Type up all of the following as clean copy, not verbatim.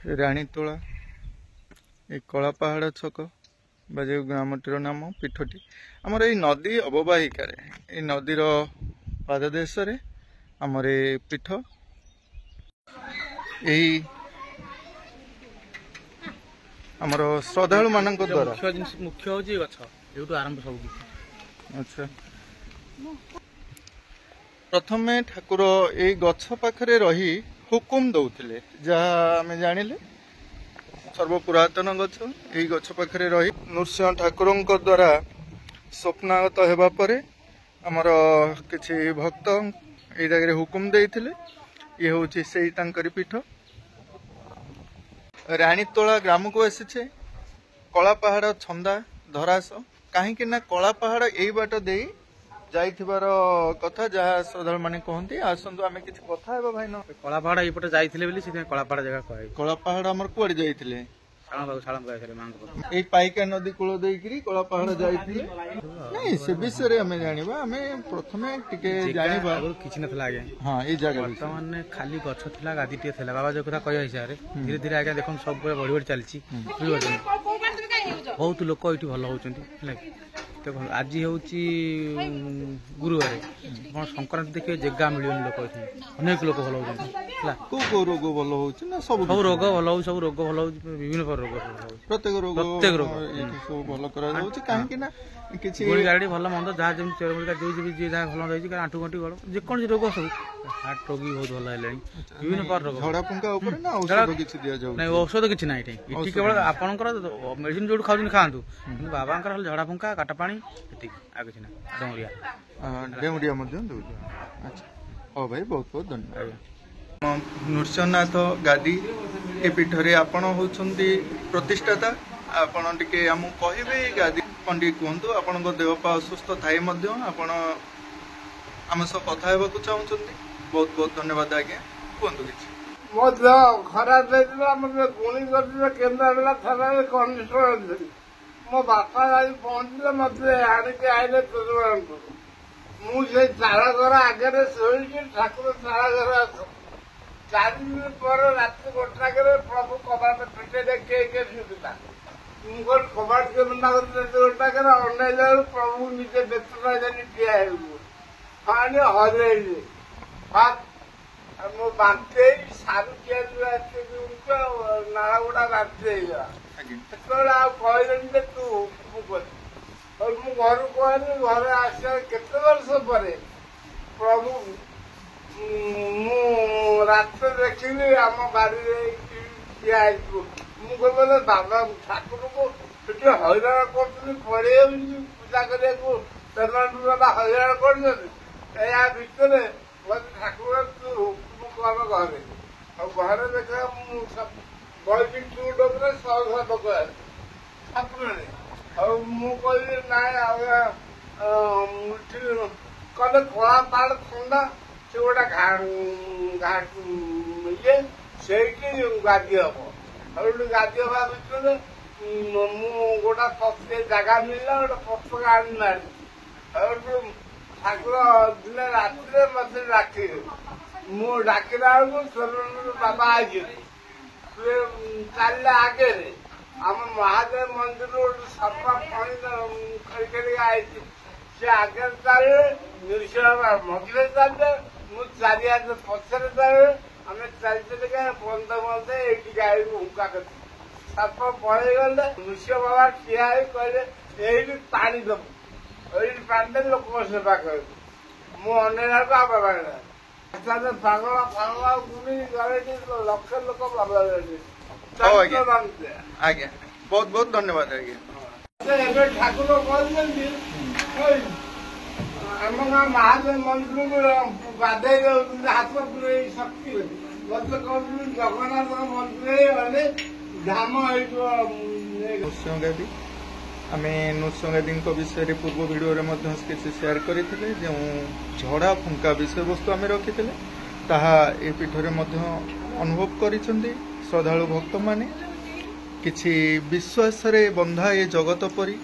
राणीतोला ये कला पहाड़ छक बाजे ग्रामटीर नाम पीठटी आमर ये नदी अववाहिकार ये नदीर पाददेश आमर ये पीठ यही आमर श्रद्धालु मान द्वारा मुख्य हूँ गछ आरंभ सब अच्छा प्रथमे ठाकुर ये गछ पाखरे रही हुकुम दौले जहाँ आम जानिले सर्वपुरातन गछ यही गछ पाखरे रही नृसिंह ठाकुर द्वारा स्वप्नागत होगा पर आमर किसी भक्त ये जगह हुकुम देते ये हूँ से पीठ राणीतोला ग्राम को आसीचे कला पहाड़ छंदा धरास कहीं कला पहाड़ यही बाट दे जाइथिबार कथा जहाँ श्रद्धालु माने कहते आसतु आम किसी कथा है भाई न कला पहाड़ एपटे जाइए कला पहाड़ जगह कहे कला पहाड़ आमर कुआड़े जाइथिले ए पाइका नदी कूल देकरी कला पहाड़ जाइथिले नहीं से विषय आम जानिबा आम प्रथमे टिके जानिबा किछि नथला आगे हां ए जगह वर्तमान खाली गछ थिला गादी टे थिला बाबा जो कथा कहि हिसाब रे धीरे धीरे आगे देखम सब बढ़ी बढ़ी चलछि बहुत लोक एठी भल होउछन्ती देखो आज हूँ गुरुवार कौन संक्रांति देखिए जगह मिलियन लोक अनेक लोक भल होता को रोग भल हो सब रोग भल हो सब रोग भल हो विभिन्न रोग प्रत्येक रोग सब भल कहीं गोड़ी गाड़ी भल मंद जहाँ जमी जी जहाँ भल रही आंठू गंठी गड़ जेकोसी रोग सब हार्ट रोगी बहुत भल है विभिन्न प्रकार रोग झड़ा फुंका ना औषध किसी ना ये केवल आपंकर मेडिसिन जो खाऊ खातु बाबा झड़ा फुंका काटा पानी आ किसी ना डेमुड़िया अच्छा हाँ भाई बहुत बहुत धन्यवाद नृसिंहनाथ गादी ए पीठ रे आपण होउछंती प्रतिष्ठाता आपण टिके हम कहिबे गादी पंडी कहतु आपण देह पा असुस्थ थाई मध्य आपण आम सब कथा हेबाकु चाहूछंती बहुत बहुत धन्यवाद आज्ञा कहतु किछि मो देह खराब देला मते गुणी करले केंद्र थाना कंडीशन मो बापा आज पहुंचले मते आने के आइले तुरंत मुझे चारा घर आगे शोई ठाकुर चारा घर 4 दिन पर रात गोटा के प्रभु कबाट पिटे देखे सुविधा मुझे कबाट के मना गोटा के अनैल प्रभु निजे बेतना जानी ठिया पानी हरे मो बांटे सारू किया नाला गुड़ा बांटे कहले तू और मु घर कहली घर आस केते वर्ष पर प्रभु मु रात देखिली आम बाड़ी ठिया मुझे बाबा ठाकुर को हैरान कर पड़े पूजा करने पेमेंट हैरान कर ठाकुर तू हुकुम कर घरे और घरे देखा बही टूट 100 ठाकुर और मुझे ना कल कला पहाड़ खंडा से गोटे घाट ये से गादी हम और गादी हवा भर गोटा जगह मिलला गोटे पताका आनी मारी और ठाकुर दिन रात मत डाक मु डाकला बेलू बाबा आज चल आगे आम महादेव मंदिर गोटे सफा पानी खड़ी आई से आगे चले नृसिंह मझे चले मु चारिहात पचर चले आम चलते बंद बंद ये गाड़ी को हुका कर सप पड़े गले नृसिंह बाबा ठिया कहले यही पानी दबू यही पानी दे लोक सेवा कर मु अनेक बाबा पागल फागला गुणी गले लक्ष लोक बाबा आज्ञा बहुत बहुत धन्यवाद आज्ञा ठाकुर कहते आम गाँ महादेव मंदिर को गाधे हाथ पूरे शक्ति गत कहते जगन्नाथ मंदिर गले धाम नृसिंह गादी आम नृसिंह गादी विषय पूर्व भिडियो किसी शेयर करते जो झड़ा फुंका विषय वस्तु आम रखी ताहा ए पीठरे अनुभव कर श्रद्धालु भक्त माने किछि विश्वास रे बंधा ये जगत परी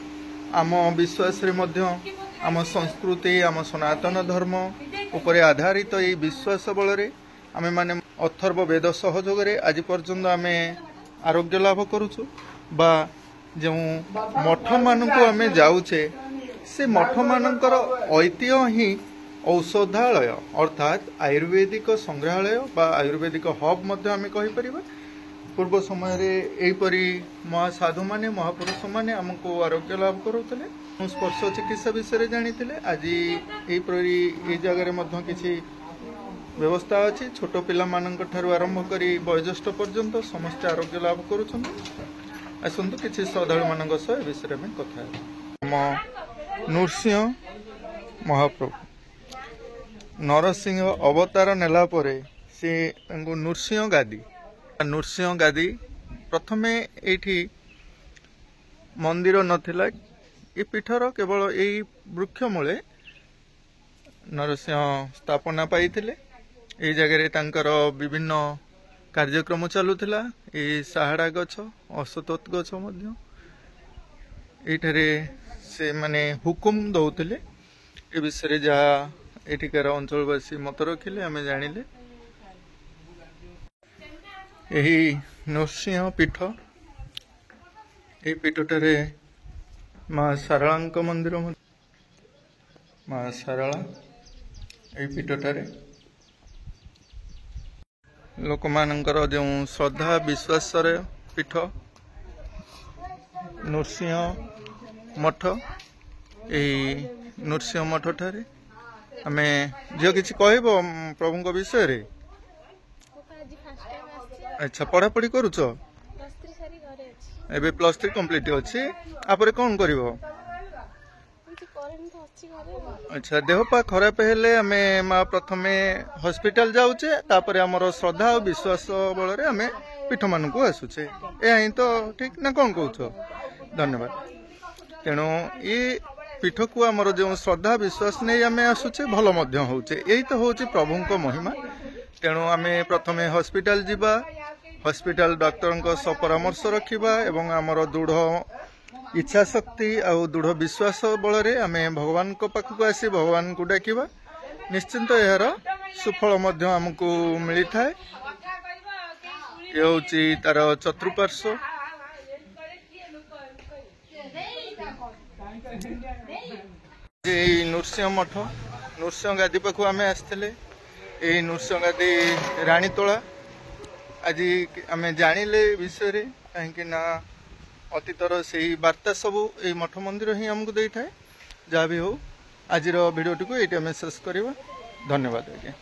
आम विश्वास रे मध्य आम संस्कृति आम सनातन धर्म उपरे आधारित ये विश्वास बल आमे माने अथर्व वेद सहयोग आज पर्यंत आमे आरोग्य लाभ करुछु बा जो मठ मानक आम जाऊे से मठ मानकर ऐतिह्य ही औषधालय अर्थात आयुर्वेदिक संग्रहालय बा आयुर्वेदिक हब मध्य आम कहीपर। पूर्व समय एपरी महासाधु माने महापुरुष माने आमको आरोग्य लाभ करुले स्पर्श चिकित्सा विषय जानी आज ये जगह किसी व्यवस्था अच्छी छोट पिला ठारू आरंभ करी वयोज्येष्ठ पर्यंत समस्त आरोग्य लाभ करुछन। आसतु किसी श्रद्धालु मान विषय में कथा नृसिंह महाप्रभु नरसिंह अवतार नेला परे से नृसिंह गादी प्रथमे एठी मंदिर नथिला ये पीठर केवल यही वृक्ष मूले नरसिंह स्थापना पाइथिले। ये जगह तांकर विभिन्न कार्यक्रम चलुथिला। ये साहाड़ा गछ अशोतत गछ मध्य एठारे से माने हुकुम दौथिले ए विषय जहाँ एठिकार अंचलवासी मत रखिले आम जानिले। यही नृसिंह पीठ ये पीठटारे माँ सारला मंदिर माँ सारला ये पीठटारे लोक मानकर जो श्रद्धा विश्वास पीठ नृसिंह मठ यही नृसिंह मठ ठारे आमे जो किसी कहब प्रभु विषय रे। अच्छा पढ़ापढ़ी करुच एबे +3 कंप्लीट अच्छी आपरे कौन करिवो? अच्छा देह पा खराब हेले आमे माँ प्रथमे हॉस्पिटल जाऊचे तापर आमर श्रद्धा और विश्वास बल रे आमे पीठ मान को आसुचे ए तो ठीक ना कौन कहूछ? धन्यवाद। तेणु ये पीठ को आमर जो श्रद्धा विश्वास नहीं आमे आसुचे भल मध्य होउचे यही तो होउचे प्रभु को महिमा। तेणु आमे प्रथमे हॉस्पिटल जीवा हॉस्पिटल डॉक्टर सह परामर्श रखिबा एवं आमर दृढ़ इच्छा शक्ति और दृढ़ विश्वास बल रे आमे भगवान को पाखक आसी भगवान को डाकिबा निश्चिंत यार सुफल मध्य हमको मिली थाए। ये होची तार चतुर्पार्श्व नृसिंह मठ नृसिंह गादी पाखु आमे आसथिले। ये नृसिंह गादी रानीतोला आज आमे जानिले विषय रे कहीं ना अतीतर से वार्ता सबू ये मठ मंदिर ही आमको दे थाए। जहाँ भी हो आज वीडियो टी को ये शेष करवा। धन्यवाद आज्ञा।